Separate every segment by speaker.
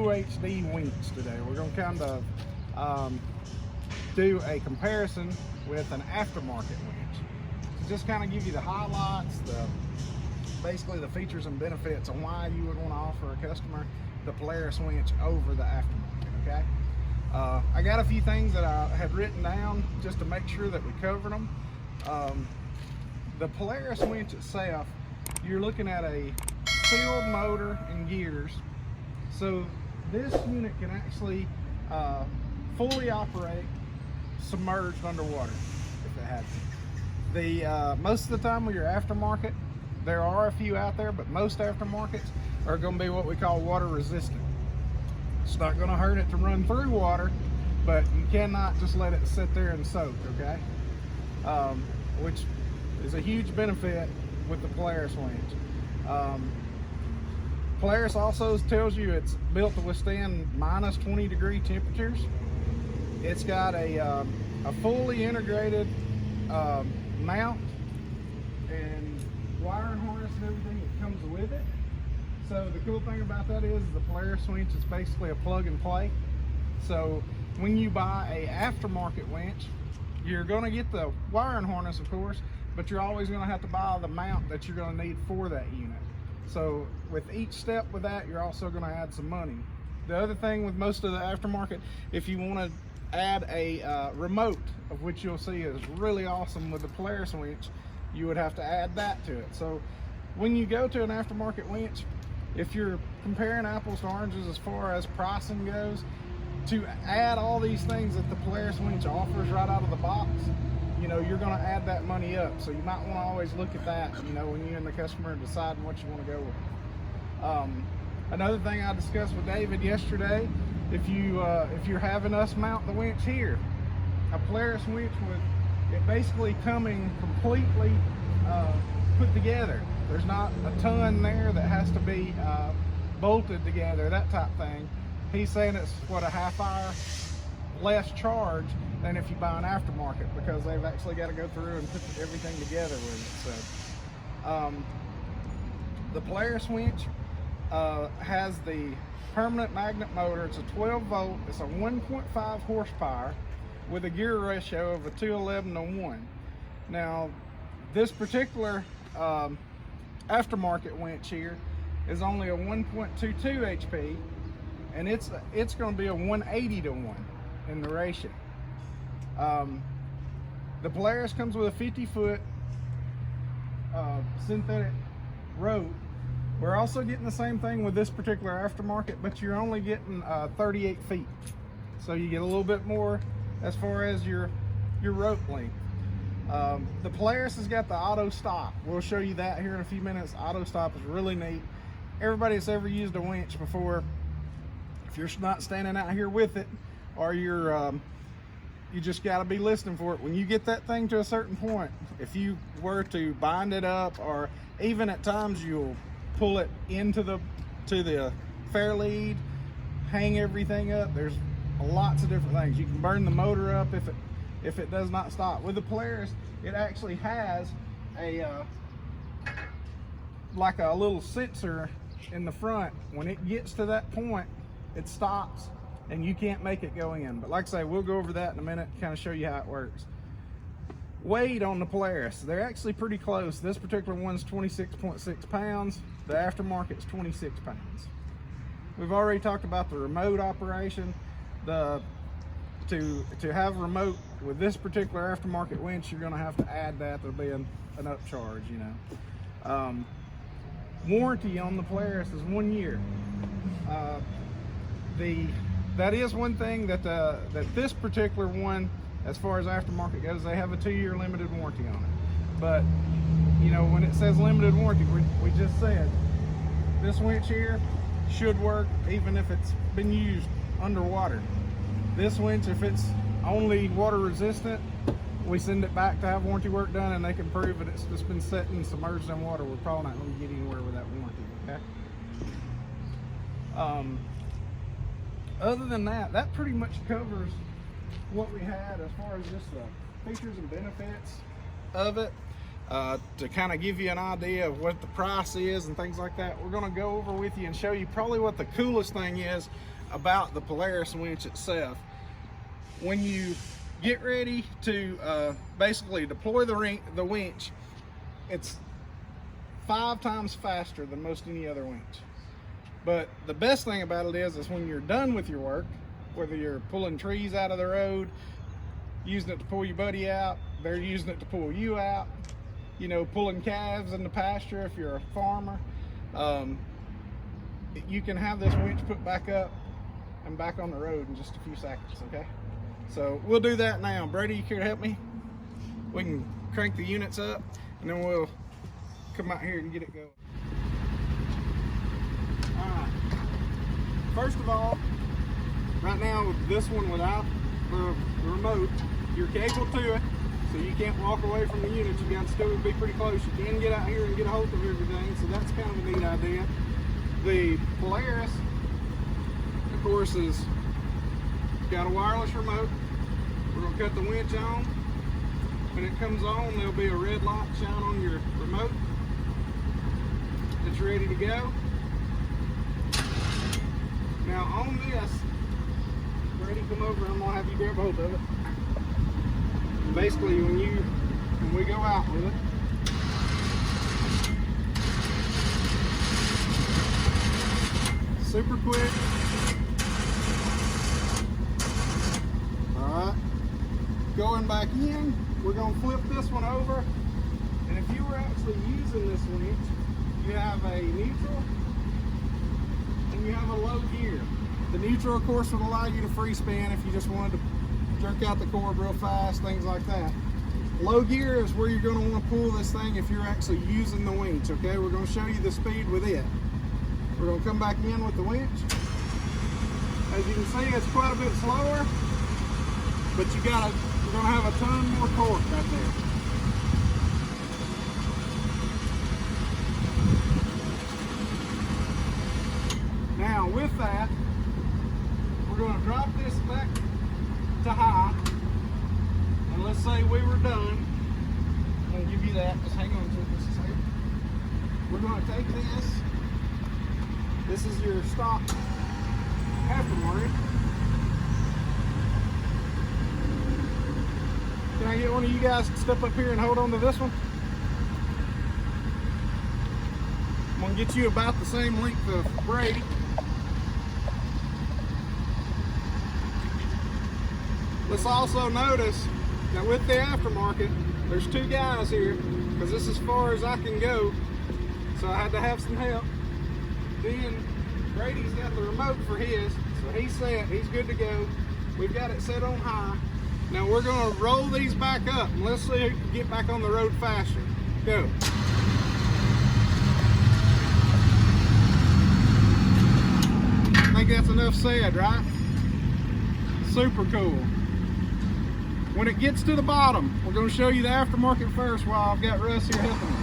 Speaker 1: Full HD winch today. We're going to kind of do a comparison with an aftermarket winch. So just kind of give you the highlights, basically the features and benefits on why you would want to offer a customer the Polaris winch over the aftermarket, okay? I got a few things that I had written down just to make sure that we covered them. The Polaris winch itself, you're looking at a sealed motor and gears. So this unit can actually fully operate submerged underwater if it had to. Most of the time with your aftermarket, there are a few out there, but most aftermarkets are going to be what we call water resistant. It's not going to hurt it to run through water, but you cannot just let it sit there and soak, okay? Which is a huge benefit with the Polaris winch. Polaris also tells you it's built to withstand minus 20 degree temperatures. It's got a fully integrated mount and wiring harness and everything that comes with it. So the cool thing about that is the Polaris winch is basically a plug and play. So when you buy a aftermarket winch, you're going to get the wiring harness, of course, but you're always going to have to buy the mount that you're going to need for that unit. So with each step with that, you're also going to add some money. The other thing with most of the aftermarket, if you want to add a remote, of which you'll see is really awesome with the Polaris winch, you would have to add that to it. So when you go to an aftermarket winch, if you're comparing apples to oranges as far as pricing goes, to add all these things that the Polaris winch offers right out of the box, you know, you're going to add that money up. So you might want to always look at that, you know, when you and the customer are deciding what you want to go with. Another thing I discussed with David yesterday, if you're having us mount the winch here, a Polaris winch with it basically coming completely put together. There's not a ton there that has to be bolted together, that type thing. He's saying it's what, a half hour less charge than if you buy an aftermarket, because they've actually got to go through and put everything together with it. So the Polaris winch has the permanent magnet motor. It's a 12 volt, it's a 1.5 horsepower with a gear ratio of a 211:1. Now this particular aftermarket winch here is only a 1.22 HP, and it's going to be a 180:1 in the ratio. The Polaris comes with a 50-foot synthetic rope. We're also getting the same thing with this particular aftermarket, but you're only getting 38 feet. So you get a little bit more as far as your rope length. The Polaris has got the auto stop. We'll show you that here in a few minutes. Auto stop is really neat. Everybody that's ever used a winch before, if you're not standing out here with it, or you just got to be listening for it. When you get that thing to a certain point, if you were to bind it up, or even at times you'll pull it into the fair lead, hang everything up. There's lots of different things. You can burn the motor up if it does not stop. With the Polaris, it actually has like a little sensor in the front. When it gets to that point, it stops and you can't make it go in. But like I say, we'll go over that in a minute, kind of show you how it works. Weight on the Polaris, they're actually pretty close. This particular one's 26.6 pounds. The aftermarket's 26 pounds. We've already talked about the remote operation. To have remote with this particular aftermarket winch, you're going to have to add that. There'll be an upcharge, you know. Warranty on the Polaris is 1 year. That is one thing that this particular one, as far as aftermarket goes, they have a 2-year limited warranty on it. But you know, when it says limited warranty, we just said this winch here should work even if it's been used underwater. This winch, if it's only water resistant, we send it back to have warranty work done, and they can prove that it's just been sitting submerged in water. We're probably not going to get anywhere with that warranty, okay? Other than that, that pretty much covers what we had as far as just the features and benefits of it. To kind of give you an idea of what the price is and things like that, we're going to go over with you and show you probably what the coolest thing is about the Polaris winch itself. When you get ready to basically deploy the winch, it's 5 times faster than most any other winch. But the best thing about it is when you're done with your work, whether you're pulling trees out of the road, using it to pull your buddy out, they're using it to pull you out, you know, pulling calves in the pasture if you're a farmer, you can have this winch put back up and back on the road in just a few seconds, okay? So we'll do that now. Brady, you care to help me? We can crank the units up and then we'll come out here and get it going. All right. First of all, right now with this one without the remote, you're cabled to it, so you can't walk away from the unit. You got to still be pretty close. You can get out here and get a hold of everything, so that's kind of a neat idea. The Polaris, of course, is got a wireless remote. We're gonna cut the winch on. When it comes on, there'll be a red light shine on your remote. It's ready to go. Now on this, Brady, come over. I'm gonna have you grab hold of it. Basically, when we go out with it, super quick. All right, going back in, we're gonna flip this one over, and if you were actually using this winch, you have a neutral and you have a low gear. The neutral, of course, would allow you to free spin if you just wanted to jerk out the cord real fast, things like that. Low gear is where you're going to want to pull this thing if you're actually using the winch, okay? We're going to show you the speed with it. We're going to come back in with the winch. As you can see, it's quite a bit slower, but you're going to have a ton more torque right there. Now with that, we're going to drop this back to high, and let's say we were done. I'm going to give you that. Just hang on to it just a second. We're going to take this. This is your stock aftermarket. Can I get one of you guys to step up here and hold on to this one? I'm going to get you about the same length of Brady. Let's also notice that with the aftermarket, there's 2 guys here, because this is as far as I can go, so I had to have some help. Then Brady's got the remote for his, so he's set, he's good to go. We've got it set on high. Now we're going to roll these back up, and let's see who can get back on the road faster. Go. I think that's enough said, right? Super cool. When it gets to the bottom, we're going to show you the aftermarket first while I've got Russ here helping me.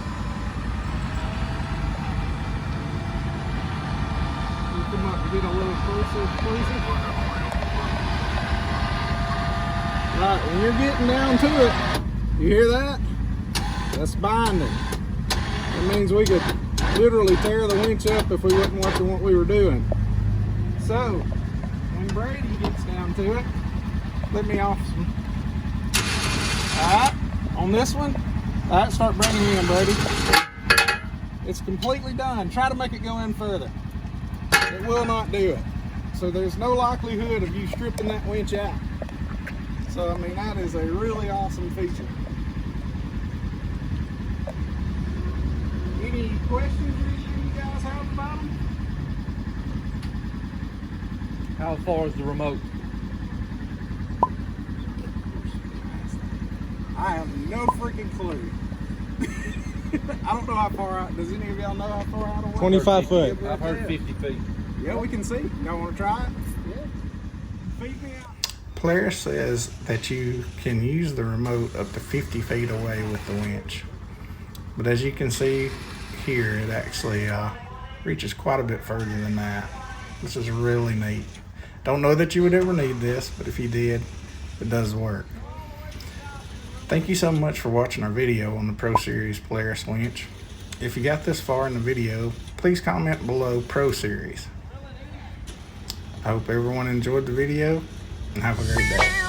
Speaker 1: You come up and get a little closer, please. Right, when you're getting down to it, you hear that? That's binding. That means we could literally tear the winch up if we wasn't watching what we were doing. So, when Brady gets down to it, let me off some. Alright, on this one, alright, start bringing it in, Brady. It's completely done. Try to make it go in further. It will not do it. So there's no likelihood of you stripping that winch out. So, I mean, that is a really awesome feature. Any questions or anything you guys have about them?
Speaker 2: How far is the remote?
Speaker 1: I have no freaking clue. I don't know how far out. Does any of y'all know how far out away?
Speaker 3: 25 foot.
Speaker 2: I've heard 50 feet.
Speaker 1: Yeah, we can see. Y'all want to try it? Yeah. Feed me out.
Speaker 3: Polaris says that you can use the remote up to 50 feet away with the winch. But as you can see here, it actually reaches quite a bit further than that. This is really neat. Don't know that you would ever need this, but if you did, it does work. Thank you so much for watching our video on the Pro Series Polaris winch. If you got this far in the video, please comment below Pro Series. I hope everyone enjoyed the video and have a great day.